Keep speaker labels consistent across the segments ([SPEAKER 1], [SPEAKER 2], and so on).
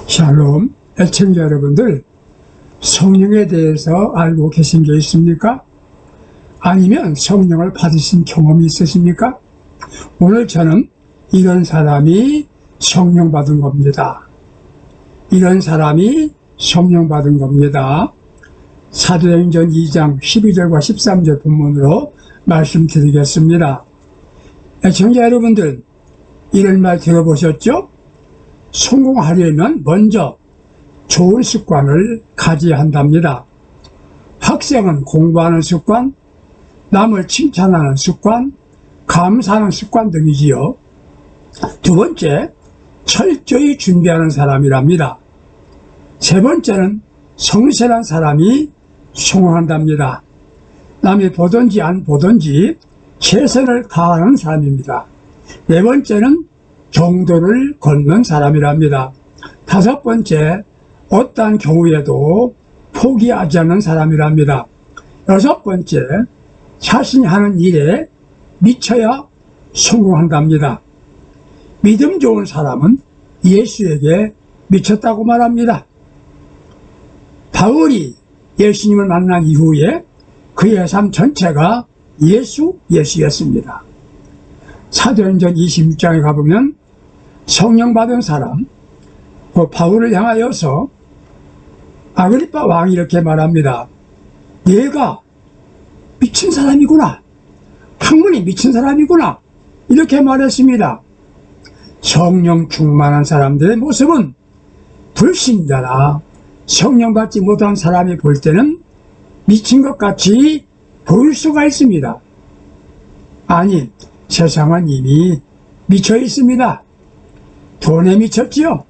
[SPEAKER 1] 샬롬, 애청자 여러분들, 성령에 대해서 알고 계신 게 있습니까? 아니면 성령을 받으신 경험이 있으십니까? 오늘 저는 이런 사람이 성령 받은 겁니다. 이런 사람이 성령 받은 겁니다. 사도행전 2장 12절과 13절 본문으로 말씀드리겠습니다. 애청자 여러분들, 이런 말 들어보셨죠? 성공하려면 먼저 좋은 습관을 가져야 한답니다. 학생은 공부하는 습관, 남을 칭찬하는 습관, 감사하는 습관 등이지요. 두 번째, 철저히 준비하는 사람이랍니다. 세 번째는 성실한 사람이 성공한답니다. 남이 보든지 안 보든지 최선을 다하는 사람입니다. 네 번째는 정도를 걷는 사람이랍니다. 다섯 번째, 어떠한 경우에도 포기하지 않는 사람이랍니다. 여섯 번째, 자신이 하는 일에 미쳐야 성공한답니다. 믿음 좋은 사람은 예수에게 미쳤다고 말합니다. 바울이 예수님을 만난 이후에 그의 삶 전체가 예수였습니다. 사도행전 26장에 가보면 성령 받은 사람, 바울을 향하여서 아그리빠 왕이 이렇게 말합니다. 얘가 미친 사람이구나. 학문이 미친 사람이구나. 이렇게 말했습니다. 성령 충만한 사람들의 모습은 불신자나 성령 받지 못한 사람이 볼 때는 미친 것 같이 보일 수가 있습니다. 아니, 세상은 이미 미쳐 있습니다. 돈에 미쳤지요.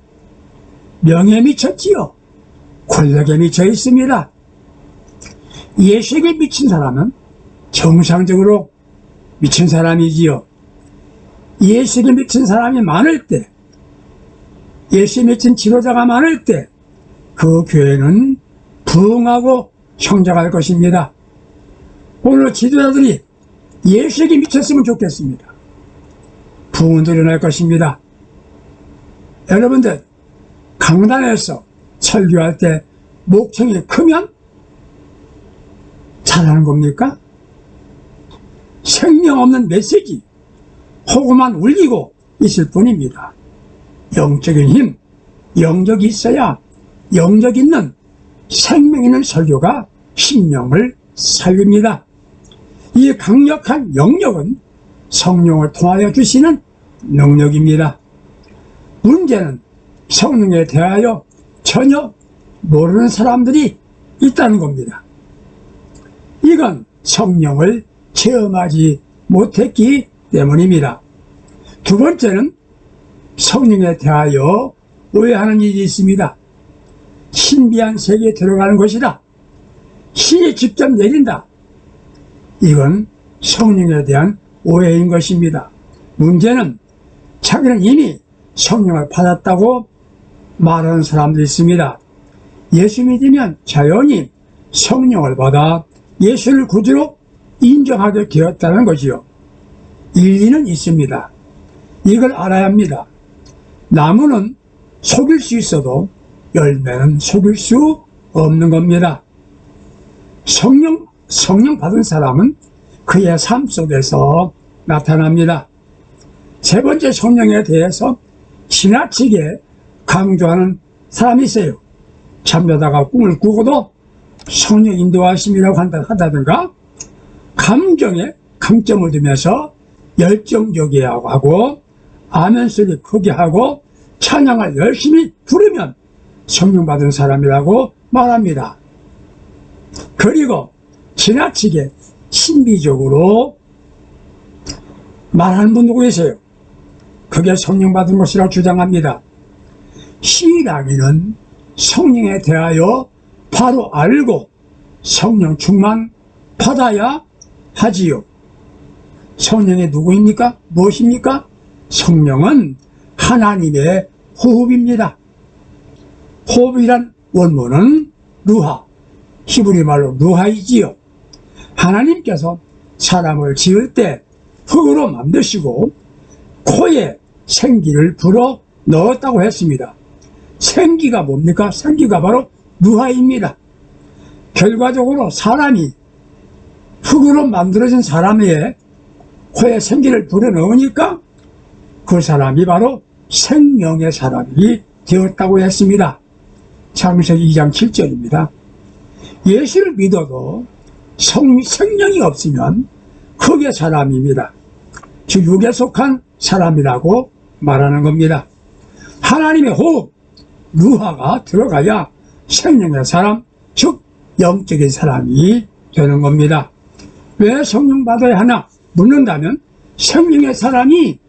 [SPEAKER 1] 명예에 미쳤지요. 권력에 미쳐 있습니다. 예수에게 미친 사람은 정상적으로 미친 사람이지요. 예수에게 미친 사람이 많을 때, 예수에 미친 지도자가 많을 때, 그 교회는 부흥하고 성장할 것입니다. 오늘 지도자들이 예수에게 미쳤으면 좋겠습니다. 부흥도 일어날 것입니다. 여러분들, 강단에서 설교할 때 목청이 크면 잘하는 겁니까? 생명 없는 메시지, 호구만 울리고 있을 뿐입니다. 영적인 힘, 영적이 있어야 영적 있는 생명 있는 설교가 심령을 살립니다. 이 강력한 영역은 성령을 통하여 주시는 능력입니다. 문제는 성령에 대하여 전혀 모르는 사람들이 있다는 겁니다. 이건 성령을 체험하지 못했기 때문입니다. 두 번째는 성령에 대하여 오해하는 일이 있습니다. 신비한 세계에 들어가는 것이다. 신이 직접 내린다. 이건 성령에 대한 오해인 것입니다. 문제는 자기는 이미 성령을 받았다고 말하는 사람들이 있습니다. 예수 믿으면 자연히 성령을 받아 예수를 구주로 인정하게 되었다는 거지요. 일리는 있습니다. 이걸 알아야 합니다. 나무는 속일 수 있어도 열매는 속일 수 없는 겁니다. 성령 받은 사람은 그의 삶 속에서 나타납니다. 세 번째, 성령에 대해서 지나치게 강조하는 사람이 있어요. 잠자다가 꿈을 꾸고도 성령 인도하심이라고 한다든가, 감정에 강점을 두면서 열정적이게 하고 아멘 소리 크게 하고 찬양을 열심히 부르면 성령 받은 사람이라고 말합니다. 그리고 지나치게 신비적으로 말하는 분도 계세요. 그게 성령 받은 것이라고 주장합니다. 신앙인은 성령에 대하여 바로 알고 성령 충만 받아야 하지요. 성령이 누구입니까? 무엇입니까? 성령은 하나님의 호흡입니다. 호흡이란 원문은 루하, 히브리 말로 루하이지요. 하나님께서 사람을 지을 때 흙으로 만드시고 코에 생기를 불어 넣었다고 했습니다. 생기가 뭡니까? 생기가 바로 누하입니다. 결과적으로 사람이 흙으로 만들어진 사람의 코에 생기를 불어넣으니까 그 사람이 바로 생명의 사람이 되었다고 했습니다. 창세기 2장 7절입니다. 예수를 믿어도 생명이 없으면 흙의 사람입니다. 즉 육에 속한 사람이라고 말하는 겁니다. 하나님의 호흡, 루하가 들어가야 생명의 사람, 즉 영적인 사람이 되는 겁니다. 왜 성령 받아야 하나 묻는다면 생명의 사람이,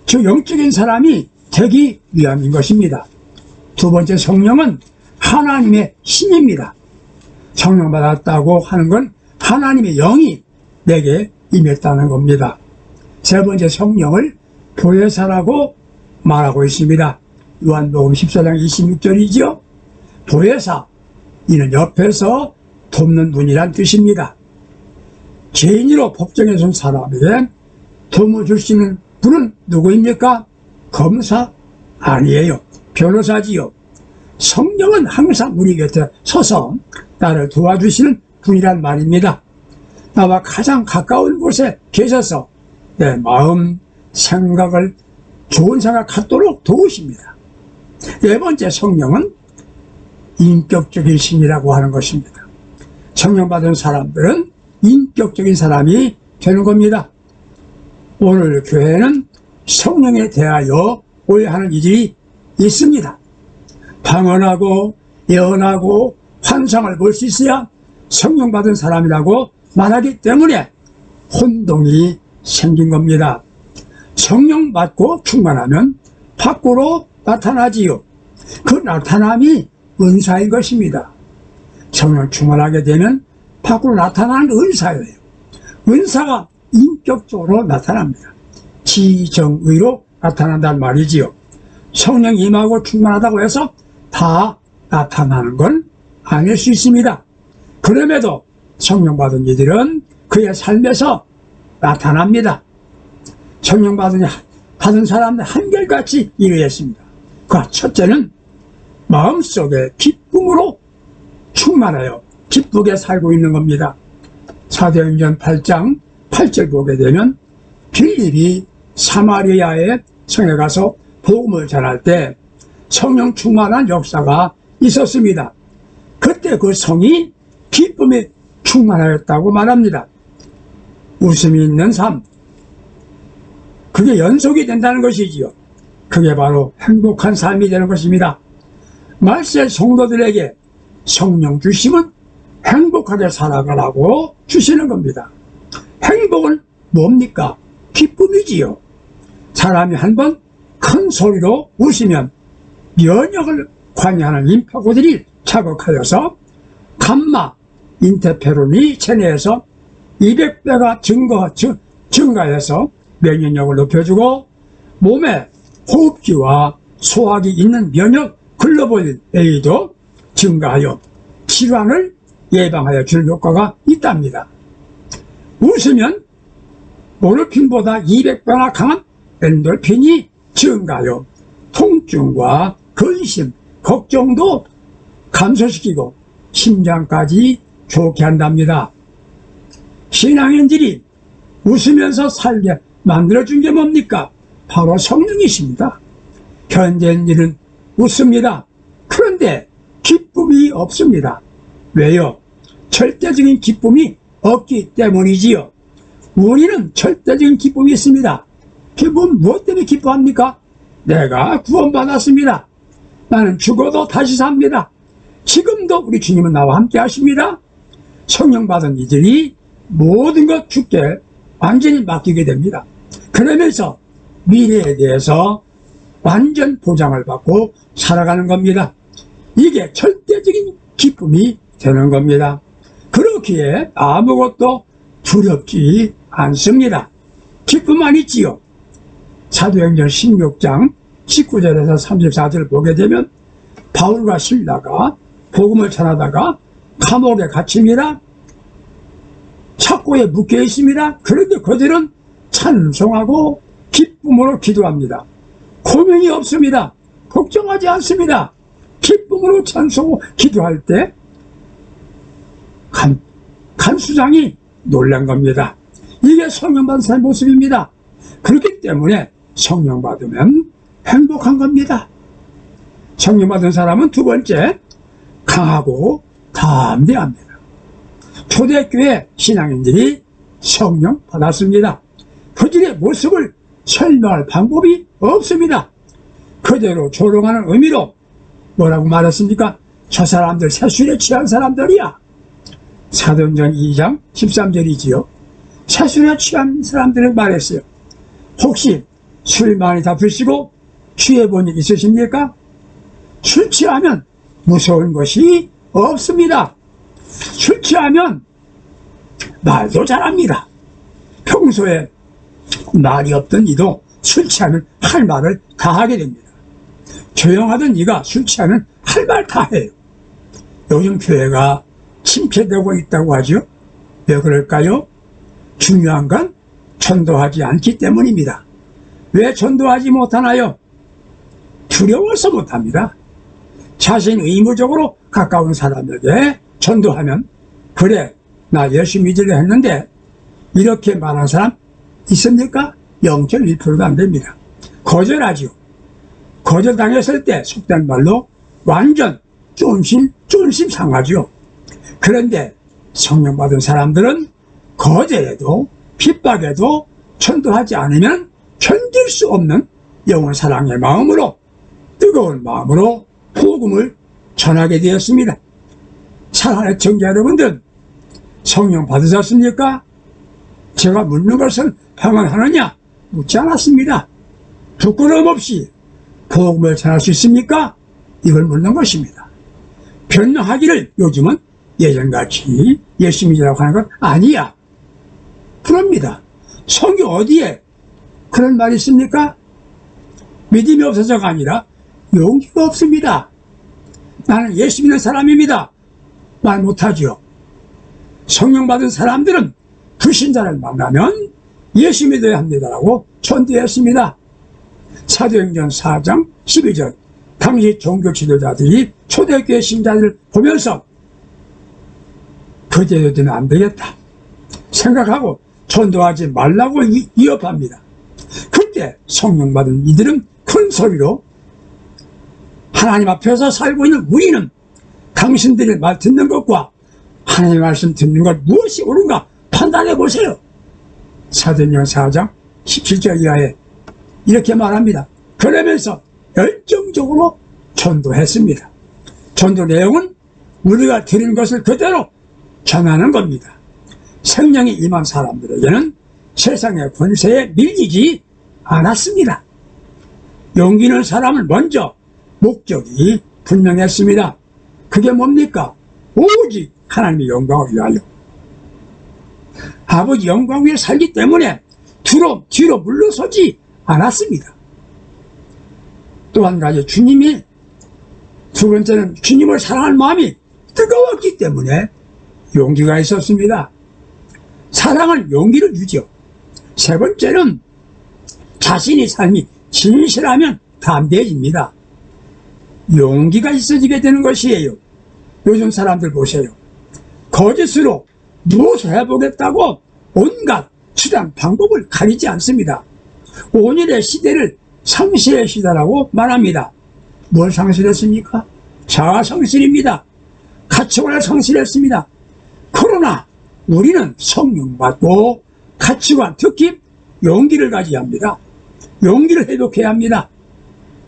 [SPEAKER 1] 즉 영적인 사람이 되기 위함인 것입니다. 두 번째, 성령은 하나님의 신입니다. 성령 받았다고 하는 건 하나님의 영이 내게 임했다는 겁니다. 세 번째, 성령을 보혜사라고 말하고 있습니다. 요한복음 14장 26절이죠. 보혜사, 이는 옆에서 돕는 분이란 뜻입니다. 죄인으로 법정에 선 사람에게 도움을 줄 수 있는 분은 누구입니까? 검사? 아니에요. 변호사지요. 성령은 항상 우리 곁에 서서 나를 도와주시는 분이란 말입니다. 나와 가장 가까운 곳에 계셔서 내 마음, 생각을 좋은 생각 갖도록 도우십니다. 네 번째, 성령은 인격적인 신이라고 하는 것입니다. 성령 받은 사람들은 인격적인 사람이 되는 겁니다. 오늘 교회는 성령에 대하여 오해하는 이들이 있습니다. 방언하고 예언하고 환상을 볼 수 있어야 성령 받은 사람이라고 말하기 때문에 혼동이 생긴 겁니다. 성령 받고 충만하면 밖으로 나타나지요. 그 나타남이 은사인 것입니다. 성령 충만하게 되면 밖으로 나타나는 은사예요. 은사가 인격적으로 나타납니다. 지정의로 나타난단 말이지요. 성령 임하고 충만하다고 해서 다 나타나는 건 아닐 수 있습니다. 그럼에도 성령 받은 이들은 그의 삶에서 나타납니다. 성령 받은 사람들 한결같이 이루었습니다. 그 첫째는 마음속에 기쁨으로 충만하여 기쁘게 살고 있는 겁니다. 사도행전 8장 8절 보게 되면 빌립이 사마리아의 성에 가서 복음을 전할 때 성령 충만한 역사가 있었습니다. 그때 그 성이 기쁨에 충만하였다고 말합니다. 웃음이 있는 삶, 그게 연속이 된다는 것이지요. 그게 바로 행복한 삶이 되는 것입니다. 말세 성도들에게 성령 주심은 행복하게 살아가라고 주시는 겁니다. 행복은 뭡니까? 기쁨이지요. 사람이 한번 큰 소리로 웃으면 면역을 관여하는 임파고들이 자극하여서 감마, 인터페론이 체내에서 200배가 증가해서 면역력을 높여주고 몸에 호흡기와 소화기 있는 면역 글로벌 A도 증가하여 질환을 예방하여 주는 효과가 있답니다. 웃으면 모르핀보다 200배나 강한 엔돌핀이 증가하여 통증과 근심, 걱정도 감소시키고 심장까지 좋게 한답니다. 신앙인들이 웃으면서 살게 만들어준 게 뭡니까? 바로 성령이십니다. 현재인들은 웃습니다. 그런데 기쁨이 없습니다. 왜요? 절대적인 기쁨이 없기 때문이지요. 우리는 절대적인 기쁨이 있습니다. 기쁨은 무엇 때문에 기뻐합니까? 내가 구원받았습니다. 나는 죽어도 다시 삽니다. 지금도 우리 주님은 나와 함께 하십니다. 성령 받은 이들이 모든 것 주께 완전히 맡기게 됩니다. 그러면서 미래에 대해서 완전 보장을 받고 살아가는 겁니다. 이게 절대적인 기쁨이 되는 겁니다. 그렇기에 아무것도 두렵지 않습니다. 기쁨만 있지요. 사도행전 16장 19절에서 34절을 보게 되면 바울과 실라가 복음을 전하다가 감옥에 갇힙니다. 착고에 묶여 있습니다. 그런데 그들은 찬송하고 기쁨으로 기도합니다. 고민이 없습니다. 걱정하지 않습니다. 기쁨으로 찬송하고 기도할 때 간수장이 놀란 겁니다. 이게 성령 받은 사람의 모습입니다. 그렇기 때문에 성령 받으면 행복한 겁니다. 성령 받은 사람은 두 번째, 강하고 담대합니다. 초대교회 신앙인들이 성령 받았습니다. 그들의 모습을 설명할 방법이 없습니다. 그대로 조롱하는 의미로 뭐라고 말했습니까? 저 사람들 세술에 취한 사람들이야. 사도행전 2장 13절이지요. 세술에 취한 사람들을 말했어요. 혹시 술 많이 다 드시고 취해본 일 있으십니까? 술 취하면 무서운 것이 없습니다. 술 취하면 말도 잘합니다. 평소에 말이 없던 이도 술 취하면 할 말을 다 하게 됩니다. 조용하던 이가 술 취하면 할 말 다 해요. 요즘 교회가 침체되고 있다고 하죠. 왜 그럴까요? 중요한 건 전도하지 않기 때문입니다. 왜 전도하지 못하나요? 두려워서 못합니다. 자신 의무적으로 가까운 사람에게 전도하면 그래 나 예수 믿으려 했는데 이렇게 말한 사람 있습니까? 0.1%도 안 됩니다. 거절하죠. 거절당했을 때 속된 말로 완전 쫀심 상하죠. 그런데 성령 받은 사람들은 거절해도 핍박해도 전도하지 않으면 견딜 수 없는 영원 사랑의 마음으로 뜨거운 마음으로 복음을 전하게 되었습니다. 사랑하는 청자 여러분들, 성령 받으셨습니까? 제가 묻는 것은 평안하느냐? 묻지 않았습니다. 부끄러움 없이 복음을 전할 수 있습니까? 이걸 묻는 것입니다. 변명하기를 요즘은 예전같이 예수 믿으라고 하는 건 아니야. 그럽니다. 성경 어디에 그런 말이 있습니까? 믿음이 없어서가 아니라 용기가 없습니다. 나는 예수 믿는 사람입니다. 말 못하죠. 성령 받은 사람들은 불신자를 만나면 예수 믿어야 합니다라고 전도했습니다. 사도행전 4장 12절 당시 종교 지도자들이 초대교회 신자들을 보면서 그대로 되면 안 되겠다 생각하고 전도하지 말라고 위협합니다. 그때 성령 받은 이들은 큰 소리로 하나님 앞에서 살고 있는 우리는 당신들의 말 듣는 것과 하나님의 말씀 듣는 것 무엇이 옳은가 판단해 보세요. 사도행전 4장 17절 이하에 이렇게 말합니다. 그러면서 열정적으로 전도했습니다. 전도 내용은 우리가 들은 것을 그대로 전하는 겁니다. 성령이 임한 사람들에게는 세상의 권세에 밀리지 않았습니다. 용기 있는 사람은 먼저 목적이 분명했습니다. 그게 뭡니까? 오직 하나님의 영광을 위하여 아버지 영광 위에 살기 때문에 뒤로 물러서지 않았습니다. 또 한 가지 두 번째는 주님을 사랑할 마음이 뜨거웠기 때문에 용기가 있었습니다. 사랑은 용기를 주죠. 세 번째는 자신의 삶이 진실하면 담대해집니다. 용기가 있어지게 되는 것이에요. 요즘 사람들 보세요. 거짓으로 무엇을 해보겠다고 온갖 수단 방법을 가리지 않습니다. 오늘의 시대를 상실의 시대라고 말합니다. 뭘 상실했습니까? 자아 상실입니다. 가치관을 상실했습니다. 그러나 우리는 성령 받고 가치관, 특히 용기를 가져야 합니다. 용기를 회복해야 합니다.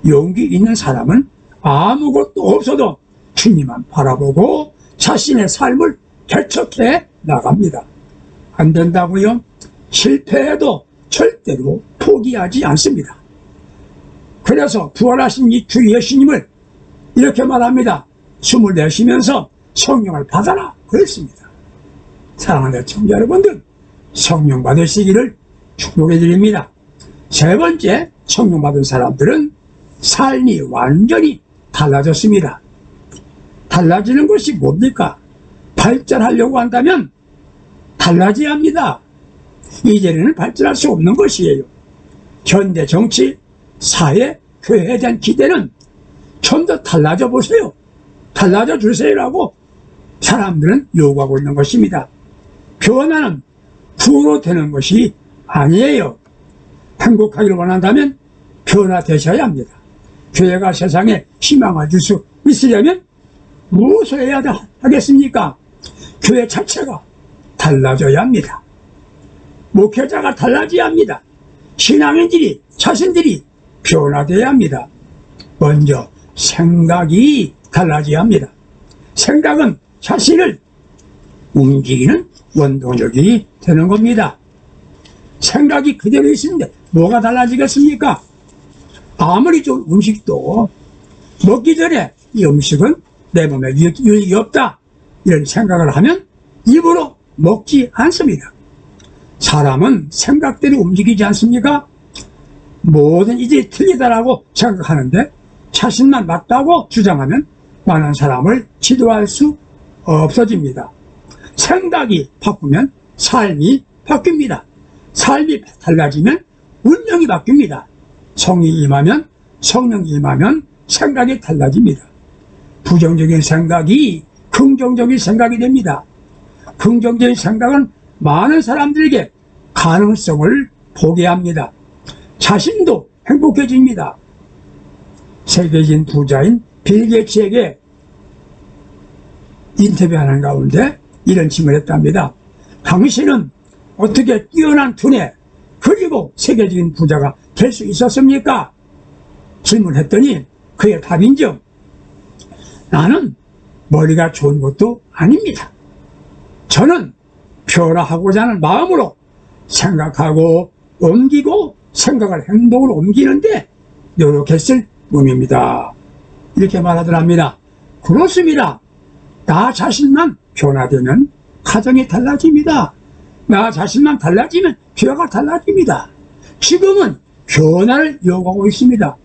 [SPEAKER 1] 용기 있는 사람은 아무것도 없어도 주님만 바라보고 자신의 삶을 개척해 나갑니다. 안 된다고요? 실패해도 절대로 포기하지 않습니다. 그래서 부활하신 이 주 예수님을 이렇게 말합니다. 숨을 내쉬면서 성령을 받아라 그랬습니다. 사랑하는 청자 여러분들, 성령 받으시기를 축복해 드립니다. 세 번째, 성령 받은 사람들은 삶이 완전히 달라졌습니다. 달라지는 것이 뭡니까? 발전하려고 한다면 달라져야 합니다. 이전에는 발전할 수 없는 것이에요. 현대 정치, 사회, 교회에 대한 기대는 좀 더 달라져 보세요. 달라져 주세요라고 사람들은 요구하고 있는 것입니다. 변화는 후로 되는 것이 아니에요. 행복하기를 원한다면 변화되셔야 합니다. 교회가 세상에 희망을 줄 수 있으려면 무엇을 해야 하겠습니까? 교회 자체가 달라져야 합니다. 목회자가 달라져야 합니다. 신앙인들이, 자신들이 변화되어야 합니다. 먼저 생각이 달라져야 합니다. 생각은 자신을 움직이는 원동력이 되는 겁니다. 생각이 그대로 있는데 뭐가 달라지겠습니까? 아무리 좋은 음식도 먹기 전에 이 음식은 내 몸에 유익이 없다 이런 생각을 하면 입으로 먹지 않습니다. 사람은 생각대로 움직이지 않습니까? 모든 이들이 틀리다라고 생각하는데 자신만 맞다고 주장하면 많은 사람을 지도할 수 없어집니다. 생각이 바꾸면 삶이 바뀝니다. 삶이 달라지면 운명이 바뀝니다. 성령이 임하면 생각이 달라집니다. 부정적인 생각이 긍정적인 생각이 됩니다. 긍정적인 생각은 많은 사람들에게 가능성을 보게 합니다. 자신도 행복해집니다. 세계적인 부자인 빌 게이츠에게 인터뷰하는 가운데 이런 질문을 했답니다. 당신은 어떻게 뛰어난 두뇌 그리고 세계적인 부자가 될 수 있었습니까? 질문했더니 그의 답인즉 나는 머리가 좋은 것도 아닙니다. 저는 변화하고자 하는 마음으로 생각하고 옮기고 생각을 행동으로 옮기는데 노력했을 뿐입니다. 이렇게 말하더랍니다. 그렇습니다. 나 자신만 변화되면 가정이 달라집니다. 나 자신만 달라지면 교회가 달라집니다. 지금은 변화를 요구하고 있습니다.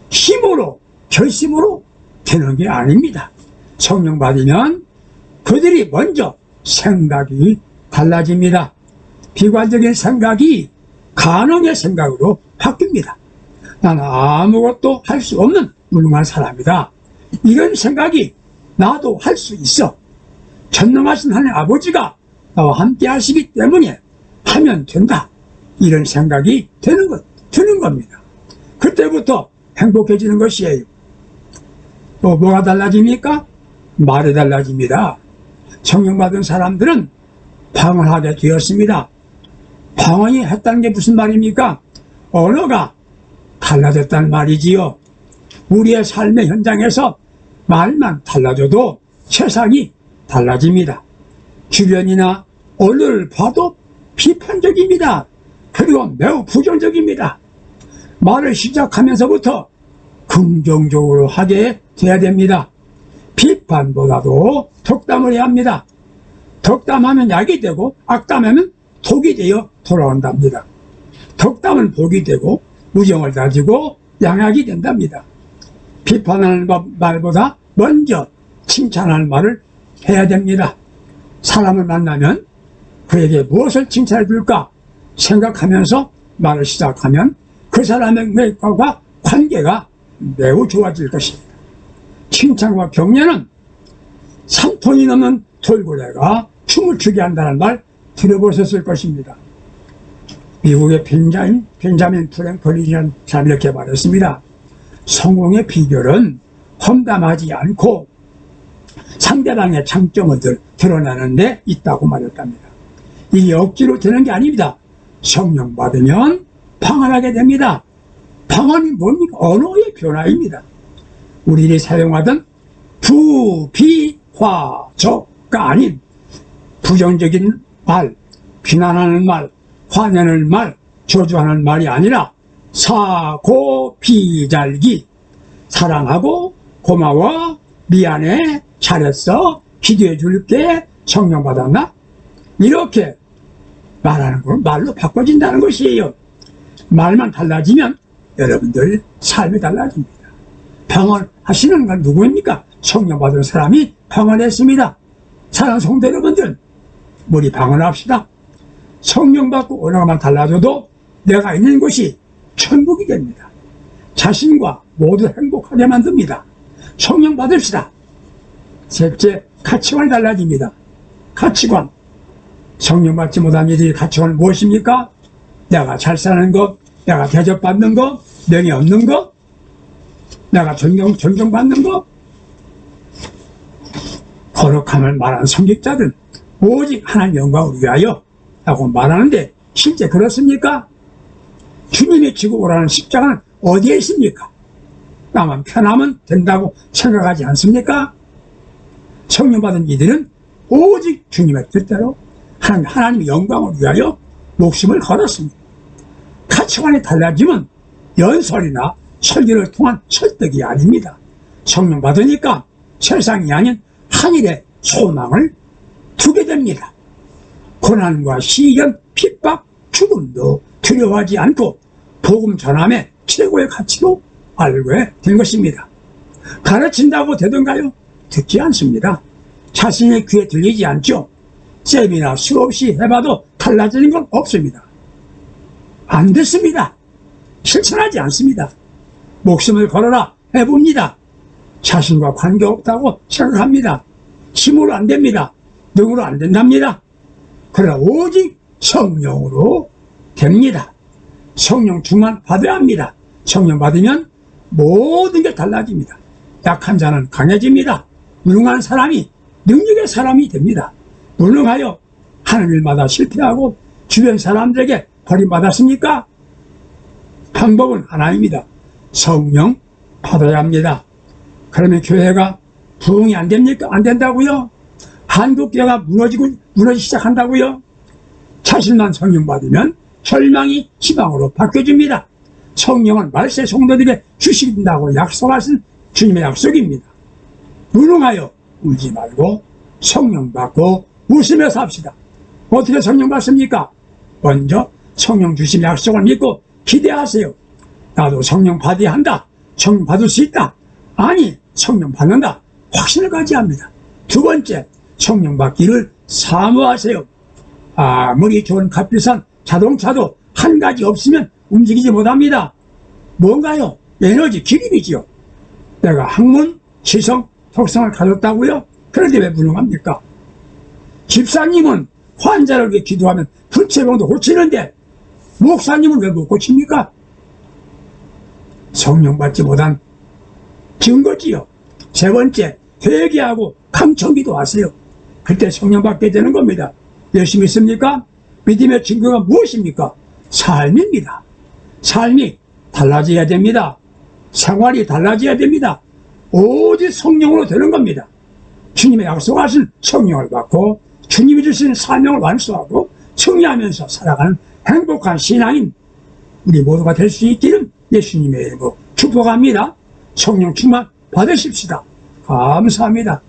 [SPEAKER 1] 힘으로 결심으로 되는 게 아닙니다. 성령 받으면 그들이 먼저 생각이 달라집니다. 비관적인 생각이 가능의 생각으로 바뀝니다. 나는 아무것도 할 수 없는 무능한 사람이다. 이런 생각이 나도 할 수 있어. 전능하신 하나님 아버지가 나와 함께 하시기 때문에 하면 된다. 이런 생각이 드는 겁니다. 그때부터 행복해지는 것이에요. 또 뭐가 달라집니까? 말이 달라집니다. 성령 받은 사람들은 방언하게 되었습니다. 방언이 했다는 게 무슨 말입니까? 언어가 달라졌다는 말이지요. 우리의 삶의 현장에서 말만 달라져도 세상이 달라집니다. 주변이나 언어를 봐도 비판적입니다. 그리고 매우 부정적입니다. 말을 시작하면서부터 긍정적으로 하게 돼야 됩니다. 비판보다도 덕담을 해야 합니다. 덕담하면 약이 되고 악담하면 독이 되어 돌아온답니다. 덕담은 복이 되고 우정을 다지고 양약이 된답니다. 비판하는 말보다 먼저 칭찬하는 말을 해야 됩니다. 사람을 만나면 그에게 무엇을 칭찬해 줄까 생각하면서 말을 시작하면 그 사람과 관계가 매우 좋아질 것입니다. 칭찬과 격려는 3톤이 넘는 돌고래가 춤을 추게 한다는 말 들어보셨을 것입니다. 미국의 벤자민 프랭클린이라는 사람이 이렇게 말했습니다. 성공의 비결은 험담하지 않고 상대방의 장점을 드러내는 데 있다고 말했답니다. 이게 억지로 되는 게 아닙니다. 성령 받으면 방언하게 됩니다. 방언이 뭡니까? 언어의 변화입니다. 우리들이 사용하던 부비화저가 아닌 부정적인 말, 비난하는 말, 화내는 말, 저주하는 말이 아니라 사고비잘기, 사랑하고 고마워, 미안해, 잘했어, 기도해 줄게, 성령 받았나? 이렇게 말하는 걸 말로 바꿔진다는 것이에요. 말만 달라지면 여러분들 삶이 달라집니다. 방언하시는 건 누구입니까? 성령 받은 사람이 방언했습니다. 사랑하는 성도 여러분들, 우리 방언합시다. 성령 받고 언어만 달라져도 내가 있는 곳이 천국이 됩니다. 자신과 모두 행복하게 만듭니다. 성령 받읍시다. 셋째, 가치관이 달라집니다. 가치관. 성령 받지 못한 이들의 가치관은 무엇입니까? 내가 잘 사는 것, 내가 대접받는 것, 명예 없는 것, 내가 존경받는 것. 거룩함을 말하는 성직자들은 오직 하나님 영광을 위하여 라고 말하는데 실제 그렇습니까? 주님이 지고 오라는 십자가는 어디에 있습니까? 나만 편하면 된다고 생각하지 않습니까? 성령 받은 이들은 오직 주님의 뜻대로 하나님의 영광을 위하여 목숨을 걸었습니다. 가치관이 달라지면 연설이나 설교를 통한 설득이 아닙니다. 성령 받으니까 세상이 아닌 하늘의 소망을 두게 됩니다. 고난과 시련, 핍박, 죽음도 두려워하지 않고 복음 전함의 최고의 가치로 알게 된 것입니다. 가르친다고 되던가요? 듣지 않습니다. 자신의 귀에 들리지 않죠. 세미나 수없이 해봐도 달라지는 건 없습니다. 안 듣습니다. 실천하지 않습니다. 목숨을 걸어라 해봅니다. 자신과 관계없다고 생각합니다. 힘으로 안 됩니다. 능으로 안 된답니다. 그러나 오직 성령으로 됩니다. 성령 충만 받아야 합니다. 성령 받으면 모든 게 달라집니다. 약한 자는 강해집니다. 무능한 사람이 능력의 사람이 됩니다. 무능하여 하는 일마다 실패하고 주변 사람들에게 버림받았습니까? 방법은 하나입니다. 성령 받아야 합니다. 그러면 교회가 부흥이 안 됩니까? 안 된다고요? 한국교회가 무너지기 시작한다고요? 자신만 성령 받으면 혈망이 희망으로 바뀌어집니다. 성령은 말세 성도들에게 주신다고 약속하신 주님의 약속입니다. 무능하여 울지 말고 성령 받고 웃으며 삽시다. 어떻게 성령 받습니까? 먼저 성령 주신 약속을 믿고 기대하세요. 나도 성령 받아야 한다. 성령 받을 수 있다. 아니, 성령 받는다. 확신을 가져야 합니다. 두 번째, 성령 받기를 사모하세요. 아무리 좋은 값비싼 자동차도 한 가지 없으면 움직이지 못합니다. 뭔가요? 에너지, 기름이지요. 내가 학문, 지성, 속성을 가졌다고요? 그런데 왜 무능합니까? 집사님은 환자를 위해 기도하면 불체병도 고치는데 목사님은 왜 못 고칩니까? 성령 받지 못한 증거지요. 세 번째, 회개하고 강청기도 하세요. 그때 성령 받게 되는 겁니다. 열심히 믿습니까? 믿음의 증거가 무엇입니까? 삶입니다. 삶이 달라져야 됩니다. 생활이 달라져야 됩니다. 오직 성령으로 되는 겁니다. 주님의 약속하신 성령을 받고 주님이 주신 사명을 완수하고 승리하면서 살아가는 행복한 신앙인 우리 모두가 될 수 있기를 예수님의 이름으로 축복합니다. 성령 충만 받으십시다. 감사합니다.